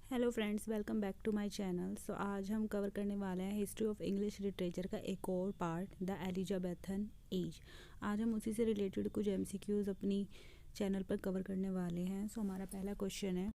Hello friends, welcome back to my channel. आज हम cover करने वाले हैं हिस्ट्री ऑफ इंग्लिश लिटरेचर का एक और पार्ट, द एलिजाबेथन एज। आज हम उसी से रिलेटेड कुछ एमसीक्यूज़ अपनी चैनल पर कवर करने वाले हैं। हमारा पहला क्वेश्चन है,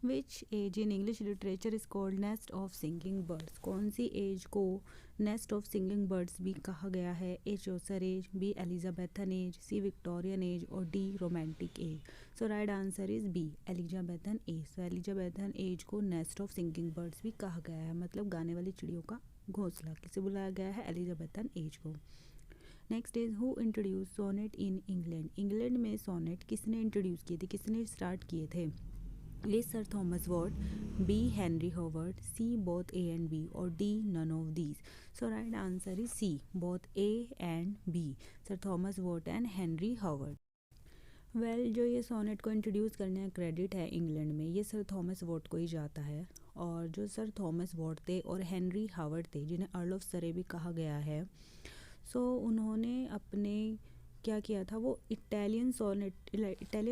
which age in English literature is called nest of singing birds. कौन सी एज को नेस्ट ऑफ सिंगिंग बर्ड्स भी कहा गया है? A Chaucer age, B Elizabethan age, C Victorian age और D romantic age. Right answer is B, Elizabethan age. Elizabethan age को nest of singing birds भी कहा गया है, मतलब गाने वाली चिड़ियों का घोंसला किसे बुलाया गया है? एलिजाबेथन एज को। Next is who introduce sonnet in England. England में सोनेट किसने इंट्रोड्यूस किए थे, किसने स्टार्ट किए थे? A Sir Thomas Wyatt, B Henry Howard, C both A and B और D none of these. Right answer is C, both A and B, Sir Thomas Wyatt and Henry Howard. जो ये sonnet को introduce करने का credit है England में, ये sir Thomas what को ही जाता है। और जो सर थॉमस वॉट थे और हेनरी हावर्ड थे, जिन्हें अर्ल ऑफ सरे भी कहा गया है, उन्होंने अपने क्या किया था, वो इटालियन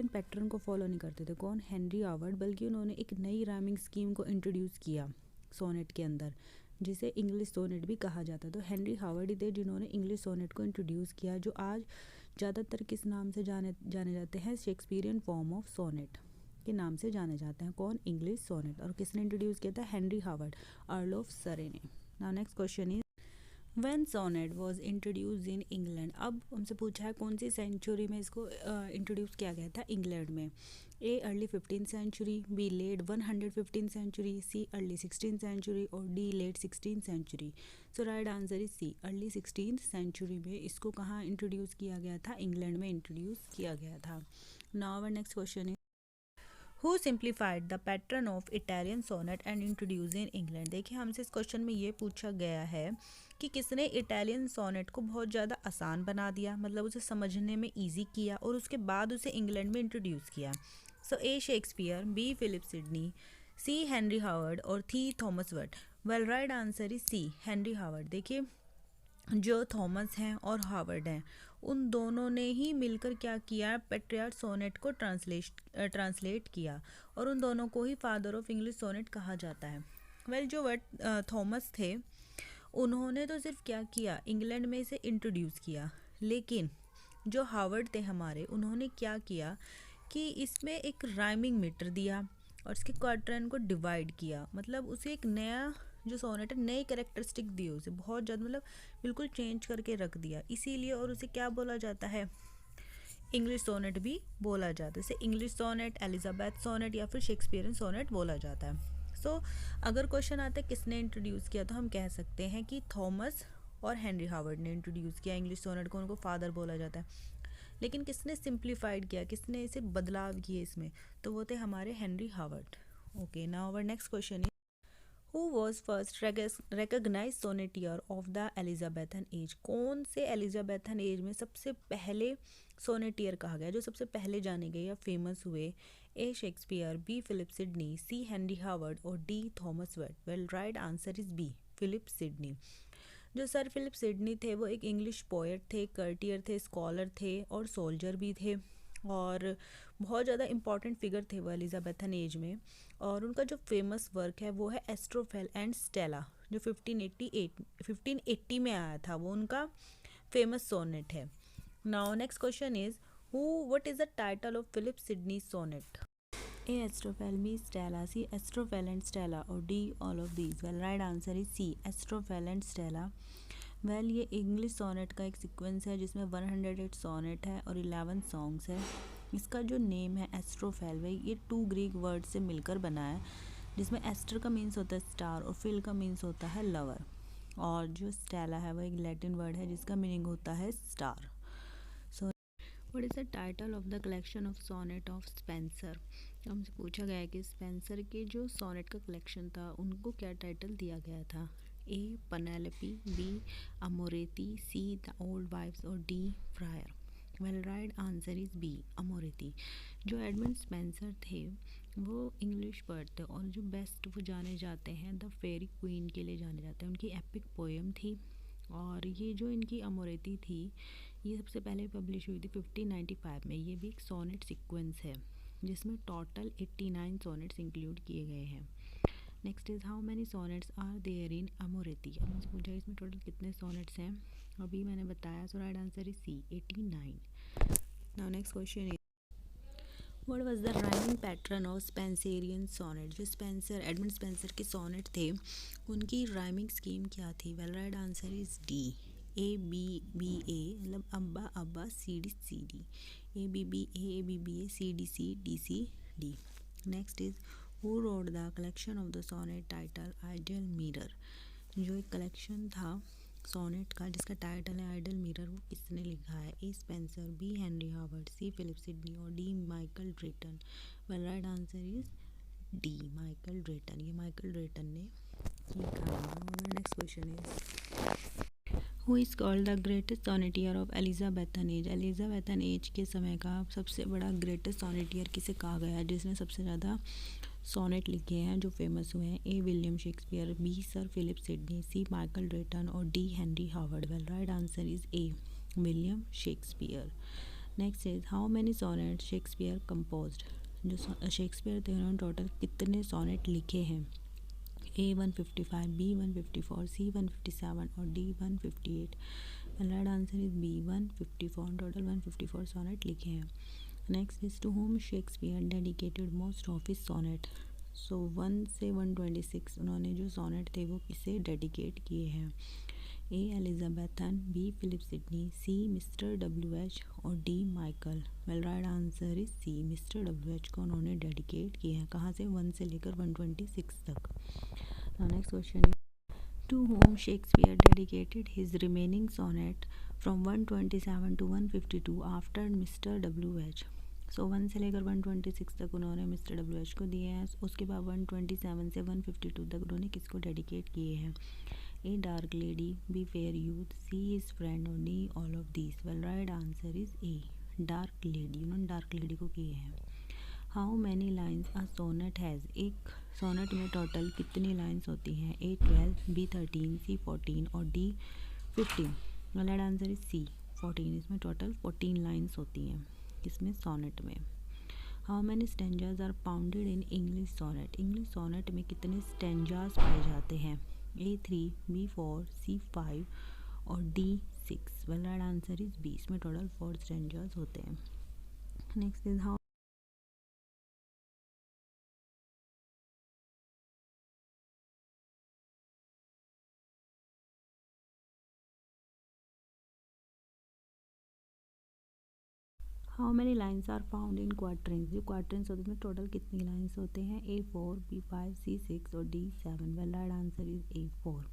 पैटर्न को फॉलो नहीं करते थे। कौन? Henry Howard. बल्कि उन्होंने एक नई राइमिंग स्कीम को इंट्रोड्यूस किया सोनेट के अंदर, जिसे इंग्लिश सोनेट भी कहा जाता है। तो हेनरी हावर्ड ही थे जिन्होंने इंग्लिश सोनेट को इंट्रोड्यूस किया, जो आज ज़्यादातर किस नाम से जाने जाते हैं? शेक्सपियरियन फॉर्म ऑफ सोनेट के नाम से जाने जाते हैं। कौन? English sonnet. और किसने इंट्रोड्यूस किया था? Henry Howard, earl of Surrey ने। Now next question is, when sonnet was introduce in England. अब हमसे पूछा है कौन सी सेंचुरी में इसको इंट्रोड्यूस किया गया था इंग्लैंड में। A early 15th century, B late 115th century, C early 16th century और D late 16th century. Right answer is C, early 16th century में इसको कहाँ इंट्रोड्यूस किया गया था? इंग्लैंड में इंट्रोड्यूस किया गया था। Now our next question is, who simplified the pattern of Italian sonnet and introduce in England. देखिए, हमसे इस क्वेश्चन में ये पूछा गया है कि किसने इटालियन सोनेट को बहुत ज़्यादा आसान बना दिया, मतलब उसे समझने में ईजी किया और उसके बाद उसे इंग्लैंड में इंट्रोड्यूस किया। A Shakespeare, B Philip Sidney, C Henry Howard और D Thomas Wyatt. Well right answer is C, Henry Howard. देखिए, जो थॉमस हैं और हावर्ड हैं, उन दोनों ने ही मिलकर क्या किया? पेट्रियार्क सोनेट को ट्रांसलेट किया और उन दोनों को ही फादर ऑफ इंग्लिश सोनेट कहा जाता है। जो थॉमस थे, उन्होंने तो सिर्फ क्या किया? इंग्लैंड में इसे इंट्रोड्यूस किया। लेकिन जो हावर्ड थे हमारे, उन्होंने क्या किया कि इसमें एक राइमिंग मीटर दिया और इसके क्वार्टरन को डिवाइड किया, मतलब उसे एक नया जो सोनेट है, नई कैरेक्टरिस्टिक दी, उसे बहुत ज़्यादा, मतलब बिल्कुल चेंज करके रख दिया। इसीलिए और उसे क्या बोला जाता है? इंग्लिश सोनेट भी बोला जाता है। इसे इंग्लिश सोनेट, एलिजाबेथ सोनेट या फिर शेक्सपियरियन सोनेट बोला जाता है। अगर क्वेश्चन आता है किसने इंट्रोड्यूस किया, तो हम कह सकते हैं कि थॉमस और हेनरी हावर्ड ने इंट्रोड्यूस किया इंग्लिश सोनेट को, उनको फादर बोला जाता है। लेकिन किसने सिंप्लीफाइड किया, किसने इसे बदलाव किए इसमें, तो वो थे हमारे Henry Howard. Okay, now our next question is, who was first recognise sonneteer of the Elizabethan age. कौन से एलिजाबेथन एज में सबसे पहले सोनेटियर कहा गया, जो सबसे पहले जाने गए या फेमस हुए? A Shakespeare, B Philip Sidney, C Henry Howard और D Thomas Wyatt. Well right answer is B, Philip Sidney. जो सर फिलिप सिडनी थे, वो एक इंग्लिश पोएट थे, कर्टियर थे, स्कॉलर थे और सोल्जर भी थे, और बहुत ज़्यादा इंपॉर्टेंट फिगर थे वो एलिजाबेथन एज में। और उनका जो फेमस वर्क है वो है एस्ट्रोफेल एंड स्टेला, जो 1580 में आया था, वो उनका फेमस सोनेट है। Now next question is, what is the title of Philip Sidney sonnet? A Astrophel, B Stella, C Astrophel and Stella और D all of these. Well right answer is C, Astrophel and Stella. ये English sonnet का एक sequence है जिसमें 108 sonnet है और 11 songs है। इसका जो नेम है एस्ट्रोफेल, ये 2 ग्रीक वर्ड से मिलकर बना है, जिसमें एस्टर का मीन्स होता है स्टार और फिल का मीन्स होता है लवर, और जो स्टेला है वह एक लैटिन वर्ड है जिसका मीनिंग होता है star. What is the title of the collection of sonnet of Spenser. हमसे पूछा गया है कि स्पेंसर के जो सोनेट का कलेक्शन था, उनको क्या टाइटल दिया गया था? A Penelope, B Amoretti, C the old wife's और D friar. Well right answer is B, Amoretti. जो एडमंड स्पेंसर थे, वो इंग्लिश पोएट थे और जो बेस्ट वो जाने जाते हैं द फेरी क्वीन के लिए जाने जाते हैं। उनकी एपिक पोएम थी, और ये जो इनकी अमोरेती थी, ये सबसे पहले पब्लिश हुई थी 1595 में। ये भी एक सोनेट सीक्वेंस है। जिसमें टोटल 89 सोनेट्स इंक्लूड किए गए हैं। Next is how many sonnets are there in Amoretti. अब मुझसे पूछा इसमें टोटल कितने सोनेट्स हैं, अभी मैंने बताया, so right answer is C 89। Now next question is what was the rhyming pattern of Spenserian sonnet. जो स्पेंसर एडमंड स्पेंसर के सोनेट थे उनकी राइमिंग स्कीम क्या थी। Well right answer is D A B B A, मतलब ABBA ABBA C D C D, A B B A C D C D. Next is who wrote the collection of the sonnet title ideal mirror. जो एक collection था sonnet का जिसका title है ideal mirror, वो किसने लिखा है। A Spenser, B Henry Howard, C Philip Sidney और D Michael Drayton. Well right answer is D Michael Drayton. ये माइकल ड्रेटन ने लिखा है। Next question is who is called the greatest sonneteer of Elizabethan age. Elizabethan age के समय का सबसे बड़ा ग्रेटेस्ट सोनेटियर किसे कहा गया है, जिसने सबसे ज़्यादा सोनेट लिखे हैं जो फेमस हुए हैं। A William Shakespeare, B Sir Philip Sidney, C Michael Drayton और D Henry Howard. Well right answer is A William Shakespeare. Next is how many sonnet Shakespeare composed. जो शेक्सपियर थे उन्होंने टोटल कितने सोनेट लिखे हैं। ए 155, B 154, C 157 और D 158। Well right answer is B 154। Total 154 sonnet लिखे हैं। Next is to whom Shakespeare dedicated most of his sonnet. So 1 से 126 उन्होंने जो सोनेट थे वो किसे डेडिकेट किए हैं। A Elizabethan, B Philip Sidney, C Mister W H और D Michael. Well right answer is C Mister W H को उन्होंने डेडिकेट किए हैं। कहाँ से, 1 से लेकर 126 तक। Next question is to whom Shakespeare dedicated his remaining sonnet from 127 to 152 after mister W H. So 1 से लेकर 126 तक उन्होंने मिस्टर डब्ल्यू एच को दिए हैं। उसके बाद 127 से 152 तक उन्होंने किसको डेडिकेट किए हैं। A dark lady, B fair youth, C his friend और D all of this. Well right answer is A dark lady. उन्होंने डार्क लेडी को किए हैं। How many lines a sonnet has. एक सोनेट में टोटल कितनी लाइन्स होती हैं। ए 12, बी 13, सी 14 और D 15। Well right answer is C 14। इसमें टोटल 14 लाइन्स होती हैं इसमें सोनेट में। How many stanzas are founded in English sonnet. English sonnet में कितने स्टेंजाज पाए जाते हैं। ए 3, बी 4, सी 5 और D 6। Well right answer is B. इसमें टोटल 4 स्टेंजाज होते हैं। Next is how many lines are found in quatrains. जो क्वार्टरिंग्स होते हैं उसमें टोटल कितनी लाइन्स होते हैं। ए 4, बी 5, सी 6 और D 7। Well right answer is A 4।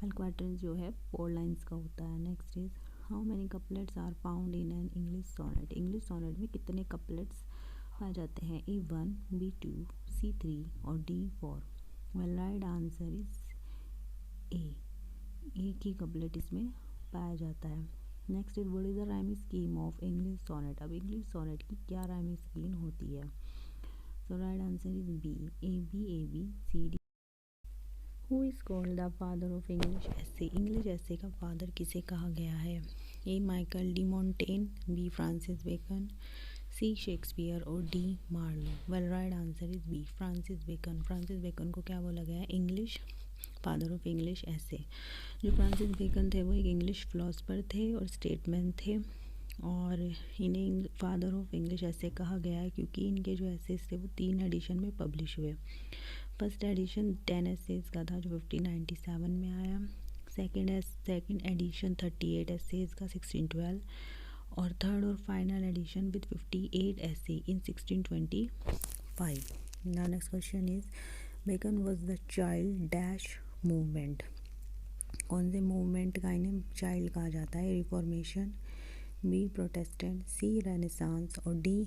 Well quatrains जो है 4 लाइन्स का होता है। Next is how many couplets are found in an English sonnet. English sonnet में कितने कपलेट्स पाए जाते हैं। ए 1, बी 2, सी 3 और D 4। Well right answer is A. एक ही कपलेट इसमें पाया जाता है। Next is what is the rhyming scheme of English sonnet. अब इंग्लिश सोनेट की क्या राइमिंग स्कीम होती है। So right answer is B A B C D. Who is called the father of English essay. English essay का father किसे कहा गया है। A Michael de Montaigne, B Francis Bacon, C Shakespeare और D Marlowe. Well right answer is B Francis Bacon. Francis Bacon को क्या बोला गया है, English father of English essay. जो फ्रांसिस बेकन थे वो एक इंग्लिश फिलोसफर थे और स्टेटमैन थे, और इन्हें फादर ऑफ इंग्लिश ऐसे कहा गया है क्योंकि इनके जो एसेज थे वो 3 एडिशन में पब्लिश हुए। फर्स्ट एडिशन 10 एसेज का था जो 1597 में आया। सेकेंड एडिशन 38 एसेज का 1612 और थर्ड और final edition with 58 essay in 1625। Now next question is Bacon was the child dash movement. कौन से मूवमेंट का इन्हें चाइल्ड कहा जाता है। Reformation, B Protestant, C Renaissance और D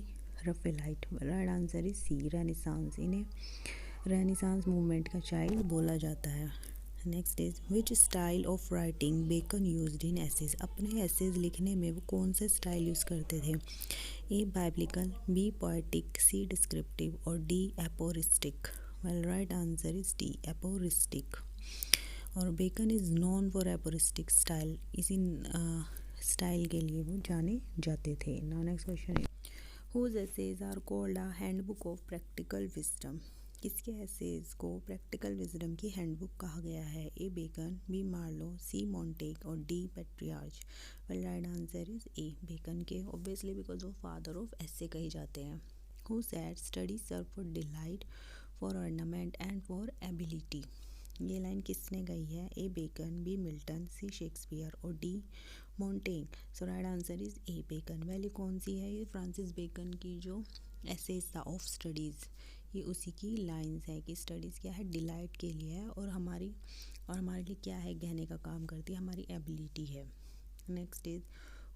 Raphaelite. Right answer is C Renaissance. इन्हें रेनेसांस मूवमेंट का चाइल्ड बोला जाता है। Next is which style of writing Bacon used in essays. अपने एसेज लिखने में वो कौन से स्टाइल यूज़ करते थे। A biblical, B poetic, C descriptive और D aphoristic. Well right answer is D aphoristic. और Bacon is known for aphoristic style. इसी स्टाइल के लिए वो जाने जाते थे। Now next question is whose essays are called a handbook of practical wisdom. किसके एसेज को प्रैक्टिकल विजडम की हैंडबुक कहा गया है? A Bacon, B Marlowe, C Montaigne और D Petrarch. Well right answer is A bacon के, obviously because वो father of essay कहे जाते हैं। Who said study serve for delight, for ornament and for ability. ये लाइन किसने गई है? A Bacon, B Milton, C Shakespeare और D Montaigne. So right answer is A Bacon. Well ये कौन सी है? ये फ्रांसिस बेकन की जो एसेज था ऑफ स्टडीज़, ये उसी की लाइंस है कि स्टडीज़ क्या है? डिलाइट के लिए है, और हमारे लिए क्या है? कहने का काम करती है, हमारी एबिलिटी है। Next is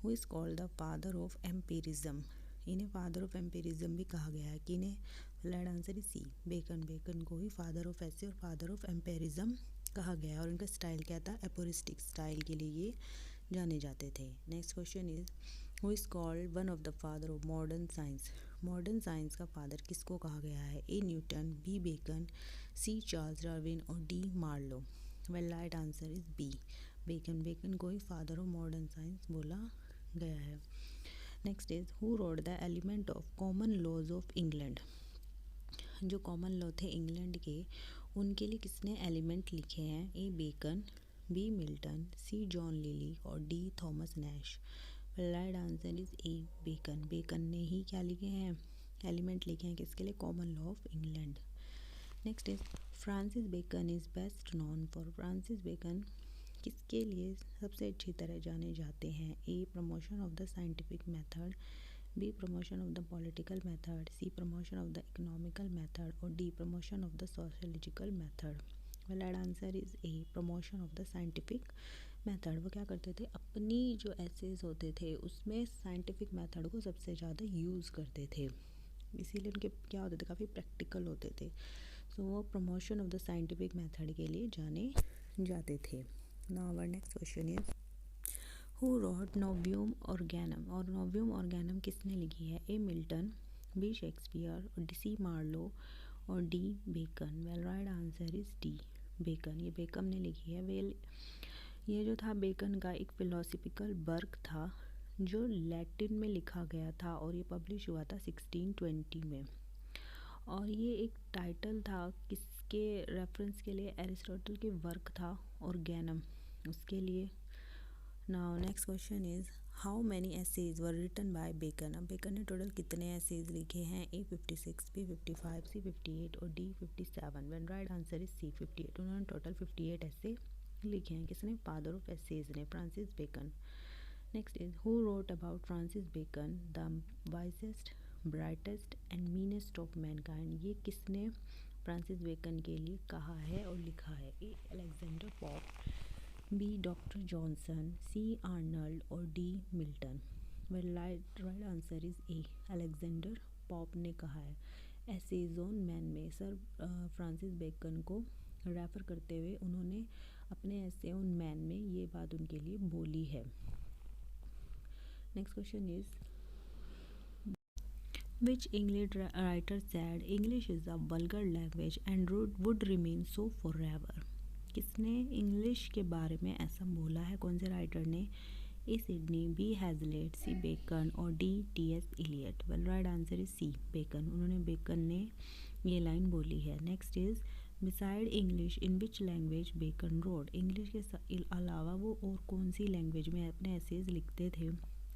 who is called the father of एम्पिरिज्म। इन्हें फादर ऑफ एम्पिरिज्म भी कहा गया है कि इन्हें, right answer is C Bacon. Bacon को ही फादर ऑफ एसे और फादर ऑफ एम्पिरिज्म कहा गया है, और इनका स्टाइल क्या था? एपोरिस्टिक स्टाइल के लिए ये जाने जाते थे। Next question is who is called one of the father of modern science. Modern science का फादर किसको कहा गया है? A Newton, B Bacon, C Charles Darwin और D Marlowe. Well right answer is B Bacon. Bacon को ही father of modern science बोला गया है। Next is who wrote the element of common laws of England. जो common law थे England के, उनके लिए किसने एलिमेंट लिखे हैं? A Bacon, B Milton, C John Lyly और D Thomas Nash. Right answer is A Bacon. Bacon ने ही क्या लिखे हैं? एलिमेंट लिखे हैं किसके लिए? Common law of England. Next is Francis Bacon is best known for. Francis Bacon किसके लिए सबसे अच्छी तरह जाने जाते हैं? A promotion of the scientific method, B promotion of the political method, C promotion of the economical method और D promotion of the sociological method. Well right answer is A promotion of the scientific method. वो क्या करते थे? अपनी जो essays होते थे उसमें साइंटिफिक मेथड को सबसे ज़्यादा यूज़ करते थे, इसीलिए उनके क्या होते थे? काफ़ी प्रैक्टिकल होते थे। सो वो promotion of the scientific method के लिए जाने जाते थे। Now our next question is who wrote Novum Organum. और नोवियम ऑर्गेनम किसने लिखी है? ए मिल्टन, बी शेक्सपियर और सी मार्लो और D Bacon. Well right answer is D Bacon. ये बेकन ने लिखी है। वेल ये जो था बेकन का एक फिलोसफिकल वर्क था जो लैटिन में लिखा गया था, और ये पब्लिश हुआ था 1620 में। और ये एक टाइटल था किसके रेफरेंस के लिए? एरिस्टोटल के वर्क था ऑर्गेनम, उसके लिए। Now next question is how many essays were written by Bacon. अब बेकन ने टोटल कितने एसेज लिखे हैं? ए 56, बी 55, सी 58 और D 57। Well right answer is C 58। उन्होंने टोटल 58 ऐसे लिखे हैं। किसने? फादर ऑफ एसेज ने, Francis Bacon. Next is who wrote about Francis Bacon the wisest, brightest and meanest of mankind. ये किसने फ्रांसिस बेकन के लिए कहा है और लिखा है? A Alexander Pope, B doctor Johnson, C Arnold और D Milton. Well right answer is A Alexander Pope ने कहा है। एसेज ऑन मैन में सर फ्रांसिस बेकन को रेफ़र करते हुए उन्होंने अपने एसे ऑन मैन में ये बात उनके लिए बोली है। Next question is which English writer sad English is a vulgar language and would remain so for ever. किसने इंग्लिश के बारे में ऐसा बोला है? कौन से राइटर ने? A Sidney, B Hazlitt, C Bacon और D T S. Eliot. Well right answer is C Bacon. उन्होंने बेकन ने ये लाइन बोली है। Next is beside English in which language Bacon wrote. English के अलावा वो और कौन सी लैंग्वेज में अपने एसेज लिखते थे?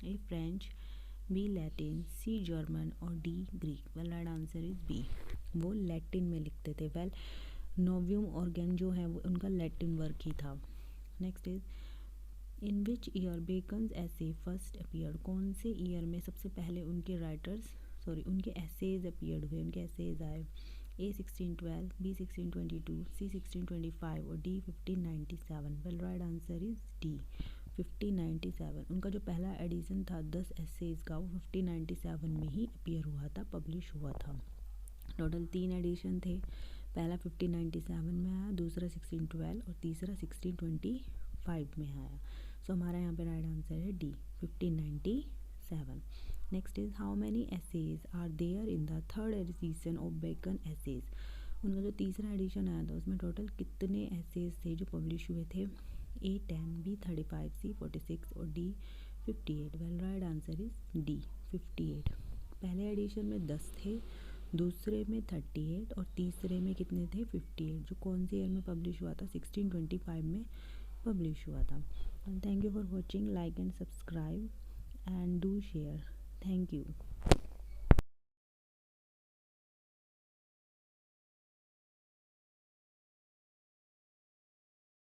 A French, B Latin, C German और D Greek. Well right answer is B, वो लैटिन में लिखते थे। वेल नोवियम ऑर्गेन जो है वो उनका लैटिन वर्क ही था। Next is in which year beckons ऐसे फर्स्ट अपीयर। कौन से ईयर में सबसे पहले उनके उनके एसेज अपीयर्ड हुए, उनके एसेज आए? ए 1612, बी 1622, सी 1625 और D 1597। Well right answer is D 1597। उनका जो पहला एडिशन था 10 एसेज का, वो 1597 में ही अपीयर हुआ था, पब्लिश हुआ था। टोटल 3 एडिशन थे। पहला 1597 में आया, दूसरा 1612 और तीसरा 1625 में आया। सो हमारा यहाँ पे राइट आंसर है D 1597। Next is how many essays are there in the third edition of Bacon essays. उनका जो तीसरा एडिशन आया था उसमें टोटल कितने एसेज थे जो पब्लिश हुए थे? ए 10, बी 35, सी 46 और D 58। Well right answer is D 58। पहले एडिशन में 10 थे, दूसरे में 38 और तीसरे में कितने थे 58, जो कौन सी ईयर में पब्लिश हुआ था 1625 में पब्लिश हुआ था। Thank you for watching, like and subscribe and do share. Thank you.